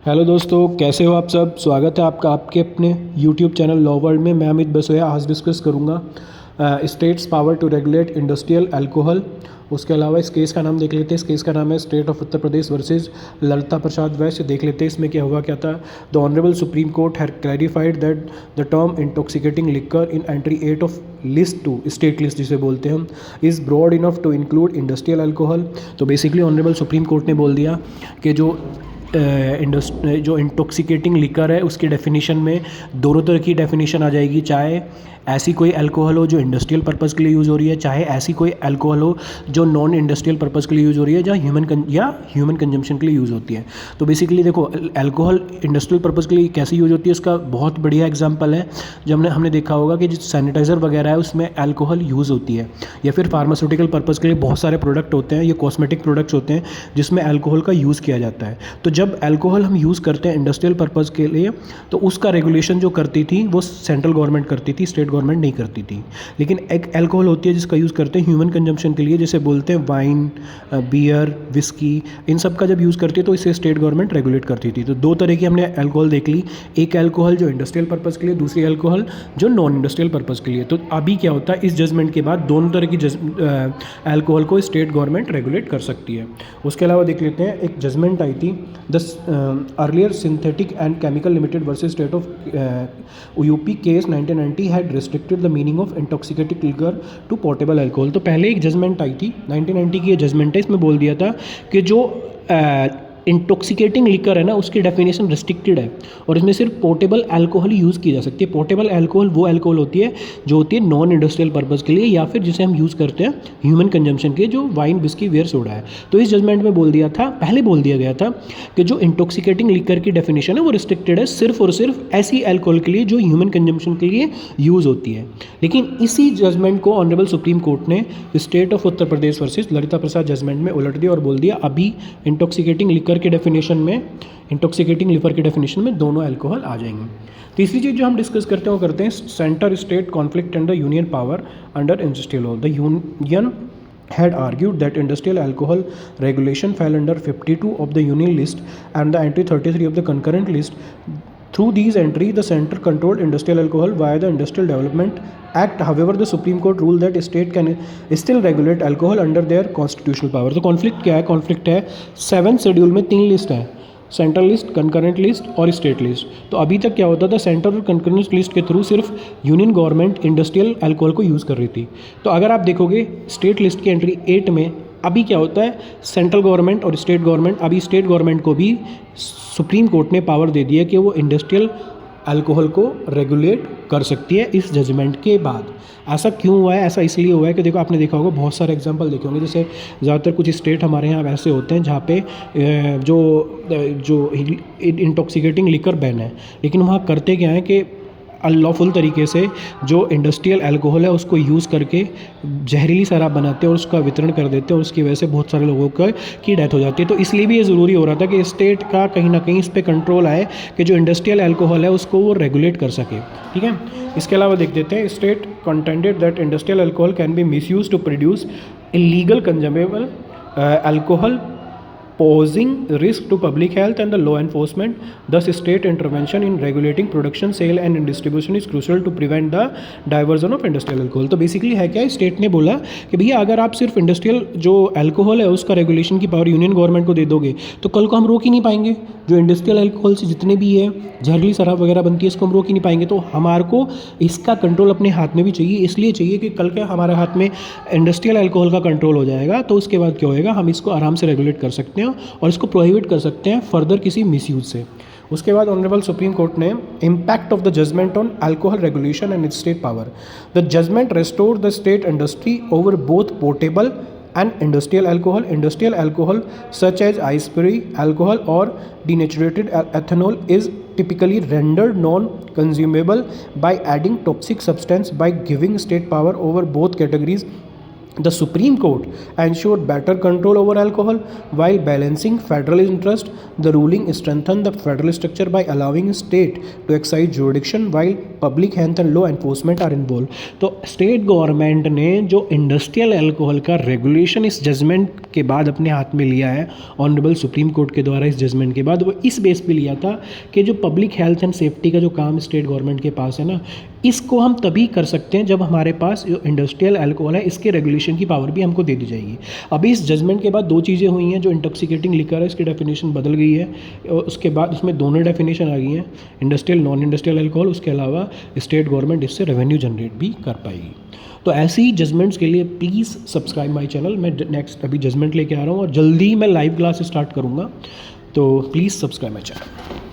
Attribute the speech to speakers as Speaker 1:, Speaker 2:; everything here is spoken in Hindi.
Speaker 1: हेलो दोस्तों, कैसे हो आप सब। स्वागत है आपका आपके अपने यूट्यूब चैनल लॉ वर्ल्ड में। मैं अमित बसोया आज डिस्कस करूंगा states power to regulate industrial alcohol. उसके अलावा इस केस का नाम देख लेते हैं। इस केस का नाम है state of Uttar Pradesh versus Lalita Prasad Vaishya. देख लेते हैं इसमें क्या हुआ क्या था। The honourable supreme court had clarified that the term intoxicating liquor in entry 8 of list 2 state list जिसे बोलते हैं हम is broad enough to include industrial alcohol. तो बेसिकली ऑनरेबल सुप्रीम कोर्ट ने बोल दिया कि जो इंटॉक्सिकेटिंग लिकर है उसकी डेफिनेशन में दोनों तरह की डेफिनेशन आ जाएगी। चाहे ऐसी कोई अल्कोहल हो जो इंडस्ट्रियल पर्पज़ के लिए यूज़ हो रही है, चाहे ऐसी कोई अल्कोहल हो जो नॉन इंडस्ट्रियल पर्पज़ के लिए यूज़ हो रही है, जहाँ ह्यूमन कंजम्पशन के लिए यूज़ होती है। तो बेसिकली देखो, अल्कोहल इंडस्ट्रियल पर्पज़ के लिए कैसे यूज़ होती है इसका बहुत बढ़िया एग्जांपल है। जब हमने देखा होगा कि जो सैनिटाइज़र वगैरह है उसमें अल्कोहल यूज़ होती है, या फिर फार्मास्यूटिकल पर्पज़ के लिए बहुत सारे प्रोडक्ट होते हैं, ये कॉस्मेटिक प्रोडक्ट्स होते हैं जिसमें अल्कोहल का यूज़ किया जाता है। तो जब अल्कोहल हम यूज़ करते हैं इंडस्ट्रियल पर्पज़ के लिए तो उसका रेगुलेशन जो करती थी वो सेंट्रल गवर्नमेंट करती थी, स्टेट गवर्नमेंट नहीं करती थी। लेकिन एक अल्कोहल होती है जिसका यूज़ करते हैं ह्यूमन कंजम्पशन के लिए, जैसे बोलते हैं वाइन, बियर, विस्की, इन सब का जब यूज़ करती है तो इसे स्टेट गवर्नमेंट रेगुलेट करती थी। तो दो तरह की हमने अल्कोहल देख ली, एक अल्कोहल जो इंडस्ट्रियल पर्पज़ के लिए, दूसरी अल्कोहल जो नॉन इंडस्ट्रियल पर्पज़ के लिए। तो अभी क्या होता है, इस जजमेंट के बाद दोनों तरह की अल्कोहल को स्टेट गवर्नमेंट रेगुलेट कर सकती है। उसके अलावा देख लेते हैं, एक जजमेंट आई थी the earlier synthetic and chemical limited versus state of UP case 1990 had restricted the meaning of intoxicating liquor to portable alcohol. तो पहले एक जजमेंट आई थी 1990 की, ये जजमेंट है, इसमें बोल दिया था कि जो इंटॉक्सिकेटिंग लिकर है ना उसकी डेफिनेशन रिस्ट्रिक्टेड है और इसमें सिर्फ पोर्टेबल अल्कोहल यूज़ की जा सकती है। पोर्टेबल अल्कोहल वो अल्कोहल होती है जो होती है नॉन इंडस्ट्रियल पर्पज़ के लिए या फिर जिसे हम यूज़ करते हैं ह्यूमन कंजम्पशन के, जो वाइन, बिस्की, बियर, सोडा है। तो इस जजमेंट में पहले बोल दिया गया था कि जो इंटॉक्सिकेटिंग लिकर की डेफिनेशन है वो रिस्ट्रिक्टेड है सिर्फ और सिर्फ ऐसी अल्कोहल के लिए जो ह्यूमन कंजम्पशन के लिए यूज़ होती है। लेकिन इसी जजमेंट को ऑनरेबल सुप्रीम कोर्ट ने state of Uttar Pradesh versus Lalita Prasad judgment में उलट दिया और बोल दिया अभी इंटॉक्सिकेटिंग लिकर के डेफिनेशन में, इंटॉक्सिकेटिंग लिकर के डेफिनेशन में दोनों अल्कोहल आ जाएंगे। तीसरी चीज़ जो हम डिस्कस करते हैं वो करते हैं centre state conflict and the union power under industrial law. The union had argued that industrial alcohol regulation fell under 52 of the union list and the entry 33 of the concurrent list. Through these entries, the center controlled industrial alcohol via the Industrial Development Act. However, the Supreme Court ruled that state can still regulate alcohol under their constitutional power. तो कॉन्फ्लिक्ट क्या है? कॉन्फ्लिक्ट है 7 शेड्यूल में 3 लिस्ट है, सेंट्रल लिस्ट, कंकरेंट लिस्ट और स्टेट लिस्ट। तो अभी तक क्या होता था, सेंट्रल और कंकरेंट लिस्ट के थ्रू सिर्फ यूनियन गवर्नमेंट इंडस्ट्रियल अल्कोहल को यूज़ कर रही थी। तो अगर आप देखोगे स्टेट लिस्ट की एंट्री 8 में अभी क्या होता है, सेंट्रल गवर्नमेंट और स्टेट गवर्नमेंट, अभी स्टेट गवर्नमेंट को भी सुप्रीम कोर्ट ने पावर दे दी है कि वो इंडस्ट्रियल अल्कोहल को रेगुलेट कर सकती है इस जजमेंट के बाद। ऐसा क्यों हुआ है? ऐसा इसलिए हुआ है कि देखो, आपने देखा होगा बहुत सारे एग्जांपल देखे होंगे, जैसे ज़्यादातर कुछ स्टेट हमारे यहाँ ऐसे होते हैं जहाँ पे जो इंटॉक्सिकेटिंग लिकर बैन है, लेकिन वहाँ करते क्या है कि अनलॉफुल तरीके से जो इंडस्ट्रियल अल्कोहल है उसको यूज़ करके जहरीली शराब बनाते हैं और उसका वितरण कर देते हैं और उसकी वजह से बहुत सारे लोगों की डेथ हो जाती है। तो इसलिए भी ये ज़रूरी हो रहा था कि स्टेट का कहीं ना कहीं इस पर कंट्रोल आए कि जो इंडस्ट्रियल अल्कोहल है उसको वो रेगुलेट कर सके। ठीक है, इसके अलावा देख देते हैं, state contended that industrial alcohol can be misuse to produce illegal consumable alcohol posing risk to public health and the law enforcement. Thus, state intervention in regulating production, sale and distribution is crucial to prevent the diversion of industrial alcohol. तो बेसिकली है क्या, स्टेट ने बोला कि भैया अगर आप सिर्फ इंडस्ट्रियल जो अल्कोहल है उसका रेगुलेशन की पावर यूनियन गवर्नमेंट को दे दोगे तो कल को हम रोक ही नहीं पाएंगे। जो इंडस्ट्रियल अल्कोहल से जितने भी है जहरीली शराब वगैरह बनती है इसको हम रोक ही नहीं पाएंगे। तो हमारे को इसका कंट्रोल अपने हाथ में भी चाहिए, इसलिए चाहिए कि कल के हमारे हाथ में इंडस्ट्रियल अल्कोहल का कंट्रोल हो जाएगा तो उसके बाद क्या होएगा, हम इसको आराम से रेगुलेट कर सकते हैं और इसको प्रोहिबिट कर सकते हैं फर्दर किसी मिसयूज से। उसके बाद ऑनरेबल सुप्रीम कोर्ट ने impact of the judgment on alcohol regulation and state power. The judgment restored the state industry over both portable and industrial alcohol such as ice-free alcohol or denatured ethanol is typically rendered non-consumable by adding toxic substance by giving state power over both categories The Supreme Court ensured better control over alcohol while balancing federal interest. The ruling strengthened the federal structure by allowing state to exercise jurisdiction while public health and law enforcement are involved. तो स्टेट गवर्नमेंट ने जो इंडस्ट्रियल अल्कोहल का रेगुलेशन इस जजमेंट के बाद अपने हाथ में लिया है, ऑनरेबल सुप्रीम कोर्ट के द्वारा इस जजमेंट के बाद, वो इस बेस पे लिया था कि जो पब्लिक हेल्थ एंड सेफ्टी का जो काम स्टेट गवर्नमेंट के पास है ना, इसको हम तभी कर सकते हैं जब हमारे पास जो इंडस्ट्रियल अल्कोहल है इसके रेगुलेशन की पावर भी हमको दे दी जाएगी। अभी इस जजमेंट के बाद दो चीज़ें हुई हैं, जो इंटॉक्सिकेटिंग लिकर है इसकी डेफिनेशन बदल गई है, उसके बाद उसमें दोनों डेफिनेशन आ गई हैं, इंडस्ट्रियल नॉन इंडस्ट्रियल अल्कोहल, उसके अलावा स्टेट गवर्नमेंट इससे रेवेन्यू जनरेट भी कर पाएगी। तो ऐसे ही जजमेंट्स के लिए प्लीज़ सब्सक्राइब माई चैनल। मैं नेक्स्ट अभी जजमेंट लेके आ रहा हूँ और जल्दी ही मैं लाइव क्लास स्टार्ट करूँगा, तो प्लीज़ सब्सक्राइब माई चैनल।